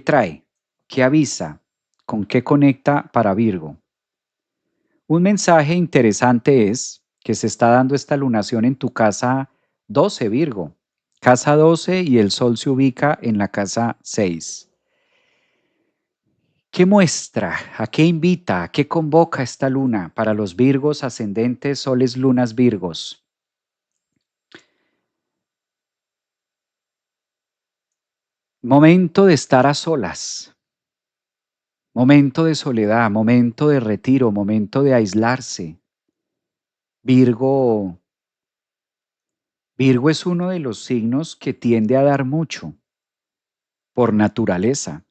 Trae? ¿Qué avisa? ¿Con qué conecta para Virgo? Un mensaje interesante es que se está dando esta lunación en tu casa 12, Virgo. Casa 12 y el Sol se ubica en la casa 6. ¿Qué muestra? ¿A qué invita? ¿A qué convoca esta luna para los Virgos ascendentes, Soles, Lunas, Virgos? Momento de estar a solas, momento de soledad, momento de retiro, momento de aislarse. Virgo Virgo es uno de los signos que tiende a dar mucho por naturaleza.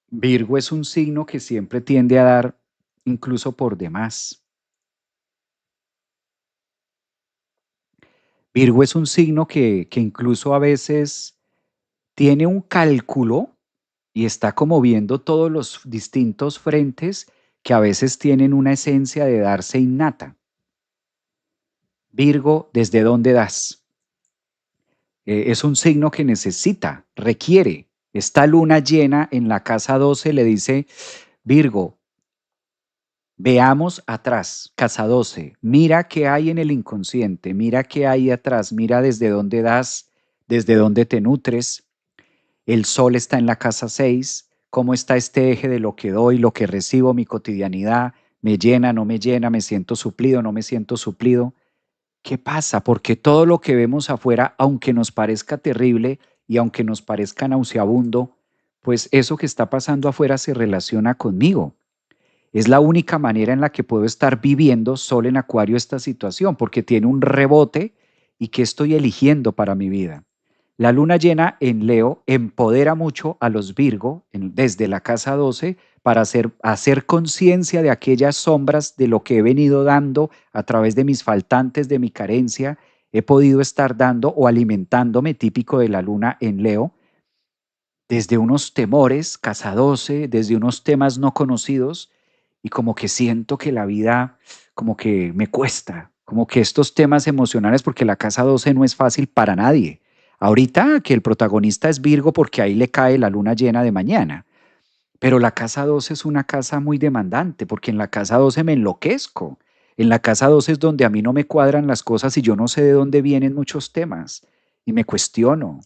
Virgo es un signo que siempre tiende a dar incluso por demás. Virgo es un signo que incluso a veces tiene un cálculo y está como viendo todos los distintos frentes que a veces tienen una esencia de darse innata. Virgo, ¿desde dónde das? Es un signo que necesita, requiere. Esta luna llena en la casa 12 le dice, Virgo, veamos atrás, casa 12, mira qué hay en el inconsciente, mira qué hay atrás, mira desde dónde das, desde dónde te nutres. El sol está en la casa 6, cómo está este eje de lo que doy, lo que recibo, mi cotidianidad, me llena, no me llena, me siento suplido, no me siento suplido. ¿Qué pasa? Porque todo lo que vemos afuera, aunque nos parezca terrible y aunque nos parezca nauseabundo, pues eso que está pasando afuera se relaciona conmigo. Es la única manera en la que puedo estar viviendo Sol en Acuario esta situación, porque tiene un rebote y qué estoy eligiendo para mi vida. La luna llena en Leo empodera mucho a los Virgo desde la casa 12 para hacer conciencia de aquellas sombras de lo que he venido dando a través de mis faltantes, de mi carencia. He podido estar dando o alimentándome, típico de la luna en Leo, desde unos temores, casa 12, desde unos temas no conocidos, y como que siento que la vida como que me cuesta, como que estos temas emocionales, porque la casa 12 no es fácil para nadie. Ahorita que el protagonista es Virgo porque ahí le cae la luna llena de mañana, pero la casa 12 es una casa muy demandante porque en la casa 12 me enloquezco. En la casa 12 es donde a mí no me cuadran las cosas y yo no sé de dónde vienen muchos temas y me cuestiono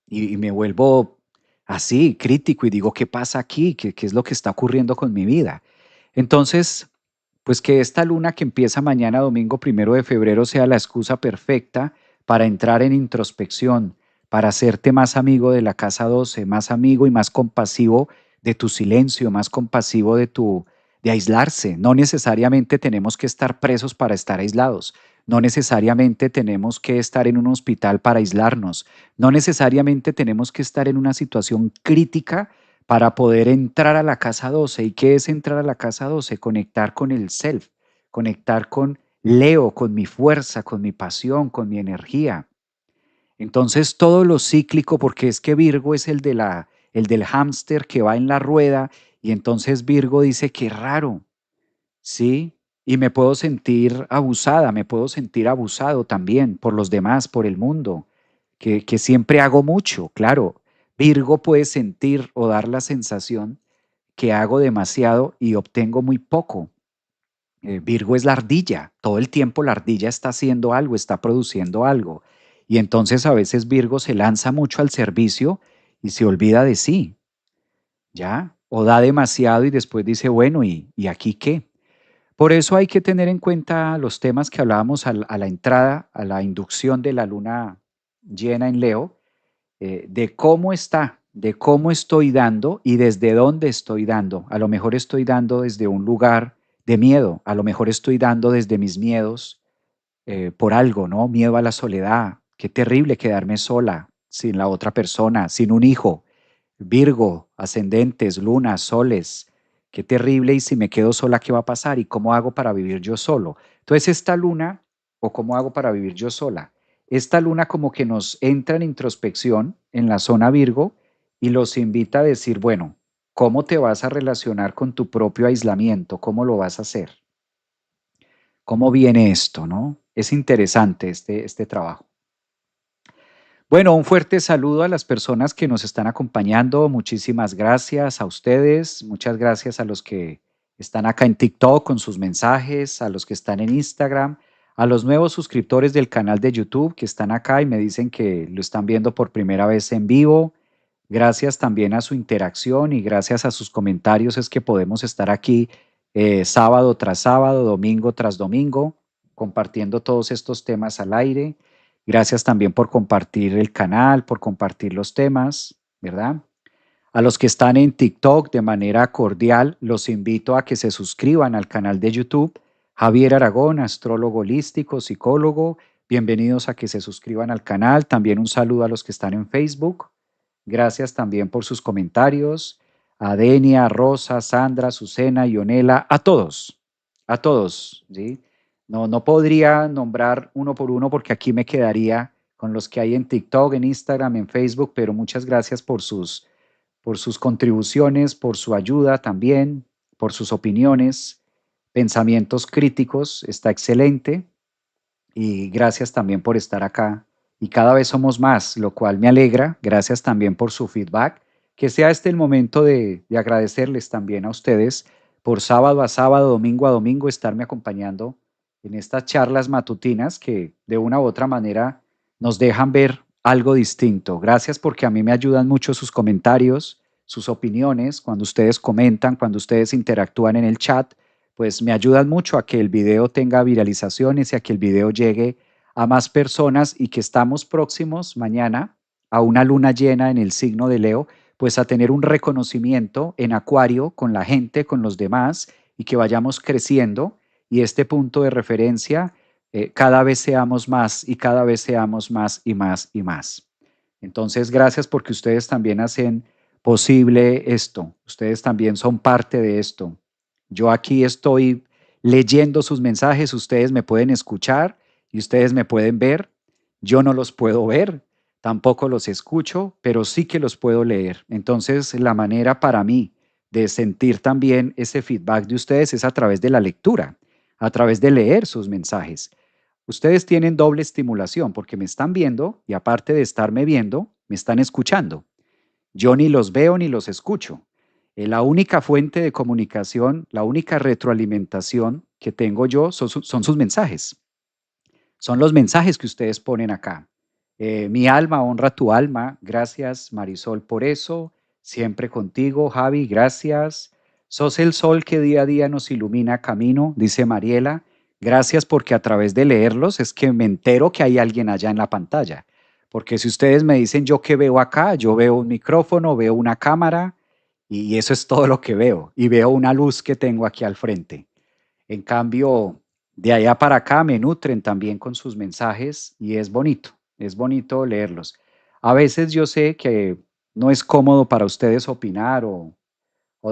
y me vuelvo así, crítico, y digo, ¿qué pasa aquí? ¿Qué es lo que está ocurriendo con mi vida? Entonces, pues que esta luna que empieza mañana, domingo 1 de febrero, sea la excusa perfecta para entrar en introspección, para hacerte más amigo de la casa 12, más amigo y más compasivo de tu silencio, más compasivo de aislarse. No necesariamente tenemos que estar presos para estar aislados. No necesariamente tenemos que estar en un hospital para aislarnos. No necesariamente tenemos que estar en una situación crítica para poder entrar a la casa 12. ¿Y qué es entrar a la casa 12? Conectar con el self, conectar con Leo, con mi fuerza, con mi pasión, con mi energía. Entonces todo lo cíclico, porque es que Virgo es el del hámster que va en la rueda, y entonces Virgo dice, qué raro, ¿sí? Y me puedo sentir abusada, me puedo sentir abusado también por los demás, por el mundo, que siempre hago mucho, claro. Virgo puede sentir o dar la sensación que hago demasiado y obtengo muy poco. Virgo es la ardilla, todo el tiempo la ardilla está haciendo algo, está produciendo algo. Y entonces a veces Virgo se lanza mucho al servicio y se olvida de sí, ¿ya? O da demasiado y después dice, bueno, y aquí qué? Por eso hay que tener en cuenta los temas que hablábamos a la entrada, a la inducción de la luna llena en Leo, de cómo está, de cómo estoy dando y desde dónde estoy dando. A lo mejor estoy dando desde un lugar de miedo, a lo mejor estoy dando desde mis miedos por algo, ¿no? Miedo a la soledad. Qué terrible quedarme sola, sin la otra persona, sin un hijo. Virgo, ascendentes, lunas, soles. Qué terrible, y si me quedo sola, ¿qué va a pasar? ¿Y cómo hago para vivir yo solo? Entonces, esta luna, o cómo hago para vivir yo sola, esta luna como que nos entra en introspección en la zona Virgo y los invita a decir, bueno, ¿cómo te vas a relacionar con tu propio aislamiento? ¿Cómo lo vas a hacer? ¿Cómo viene esto, no? Es interesante este trabajo. Bueno, un fuerte saludo a las personas que nos están acompañando. Muchísimas gracias a ustedes. Muchas gracias a los que están acá en TikTok con sus mensajes, a los que están en Instagram, a los nuevos suscriptores del canal de YouTube que están acá y me dicen que lo están viendo por primera vez en vivo. Gracias también a su interacción y gracias a sus comentarios es que podemos estar aquí sábado tras sábado, domingo tras domingo, compartiendo todos estos temas al aire. Gracias también por compartir el canal, por compartir los temas, ¿verdad? A los que están en TikTok de manera cordial, los invito a que se suscriban al canal de YouTube. Javier Aragón, astrólogo holístico, psicólogo. Bienvenidos a que se suscriban al canal. También un saludo a los que están en Facebook. Gracias también por sus comentarios. A Denia, Rosa, Sandra, Susana, Ionela, a todos, ¿sí? No podría nombrar uno por uno porque aquí me quedaría con los que hay en TikTok, en Instagram, en Facebook, pero muchas gracias por sus contribuciones, por su ayuda también, por sus opiniones, pensamientos críticos, está excelente y gracias también por estar acá. Y cada vez somos más, lo cual me alegra. Gracias también por su feedback. Que sea este el momento de agradecerles también a ustedes por sábado a sábado, domingo a domingo, estarme acompañando en estas charlas matutinas que de una u otra manera nos dejan ver algo distinto. Gracias porque a mí me ayudan mucho sus comentarios, sus opiniones, cuando ustedes comentan, cuando ustedes interactúan en el chat pues me ayudan mucho a que el video tenga viralizaciones y a que el video llegue a más personas y que estamos próximos mañana a una luna llena en el signo de Leo, pues a tener un reconocimiento en Acuario con la gente, con los demás y que vayamos creciendo y este punto de referencia cada vez seamos más y cada vez seamos más y más y más. Entonces, gracias porque ustedes también hacen posible esto, ustedes también son parte de esto. Yo aquí estoy leyendo sus mensajes, ustedes me pueden escuchar y ustedes me pueden ver. Yo no los puedo ver, tampoco los escucho, pero sí que los puedo leer. Entonces, la manera para mí de sentir también ese feedback de ustedes es a través de la lectura, a través de leer sus mensajes. Ustedes tienen doble estimulación porque me están viendo y aparte de estarme viendo, me están escuchando. Yo ni los veo ni los escucho. La única fuente de comunicación, la única retroalimentación que tengo yo son sus mensajes. Son los mensajes que ustedes ponen acá. Mi alma honra tu alma. Gracias, Marisol, por eso. Siempre contigo, Javi, gracias. Sos el sol que día a día nos ilumina camino, dice Mariela. Gracias porque a través de leerlos es que me entero que hay alguien allá en la pantalla. Porque si ustedes me dicen yo qué veo acá, yo veo un micrófono, veo una cámara y eso es todo lo que veo. Y veo una luz que tengo aquí al frente. En cambio, de allá para acá me nutren también con sus mensajes y es bonito leerlos. A veces yo sé que no es cómodo para ustedes opinar o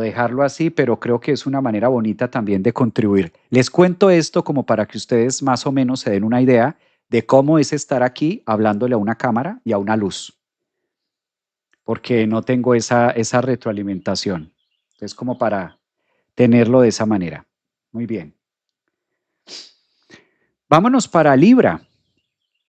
dejarlo así, pero creo que es una manera bonita también de contribuir. Les cuento esto como para que ustedes más o menos se den una idea de cómo es estar aquí hablándole a una cámara y a una luz, porque no tengo esa retroalimentación. Es como para tenerlo de esa manera. Muy bien. Vámonos para Libra.